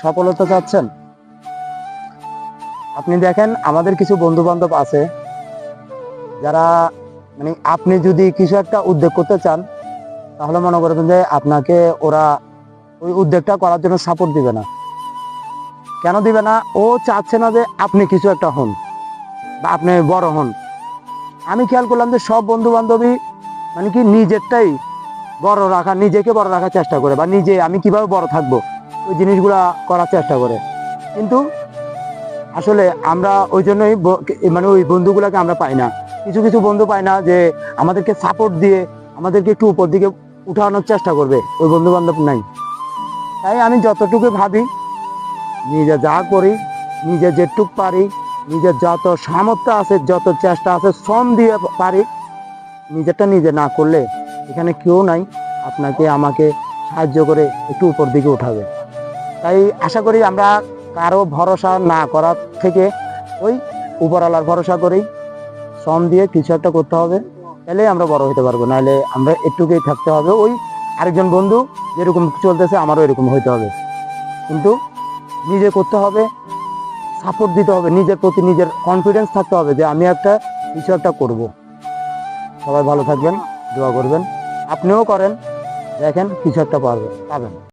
সফলতা চাচ্ছেন? আপনি দেখেন আমাদের কিছু বন্ধু বান্ধব আছে যারা মানে আপনি যদি কিছু একটা উদ্যোগ করতে চান তাহলে মনে করবেন যে আপনাকে ওরা ওই উদ্যোগটা করার জন্য সাপোর্ট দিবে না। কেন দিবে না? ও চাচ্ছে না যে আপনি কিছু একটা হন বা আপনি বড় হন। আমি খেয়াল করলাম যে সব বন্ধু বান্ধবী মানে কি নিজেরটাই বড় রাখা, নিজেকে বড় রাখার চেষ্টা করে, বা নিজে আমি কিভাবে বড় থাকবো ওই জিনিসগুলা করার চেষ্টা করে। কিন্তু আসলে আমরা ওই জন্যই মানে ওই বন্ধুগুলাকে আমরা পাই না। কিছু কিছু বন্ধু পাই না যে আমাদেরকে সাপোর্ট দিয়ে আমাদেরকে একটু উপর দিকে উঠানোর চেষ্টা করবে, ওই বন্ধু বান্ধব নাই। তাই আমি যতটুকু ভাবি, নিজে যা করি, নিজে যেটুক পারি, নিজের যত সামর্থ্য আছে, যত চেষ্টা আছে, শ্রম দিয়ে পারি, নিজেরটা নিজে না করলে এখানে কেউ নাই আপনাকে আমাকে সাহায্য করে একটু উপর দিকে উঠাবে। তাই আশা করি আমরা কারো ভরসা না করার থেকে ওই উপরওয়ালার ভরসা করেই শ্রম দিয়ে কিছু একটা করতে হবে, তাহলে আমরা বড় হতে পারবো। নাহলে আমরা একটুকেই থাকতে হবে ওই আরেকজন বন্ধু যেরকম চলতেছে আমারও এরকম হইতে হবে। কিন্তু নিজে করতে হবে, সাপোর্ট দিতে হবে, নিজের প্রতি নিজের কনফিডেন্স থাকতে হবে যে আমি একটা কিছু একটা করব। সবাই ভালো থাকবেন, দোয়া করবেন, আপনিও করেন, দেখেন কিছু একটা পাবেন।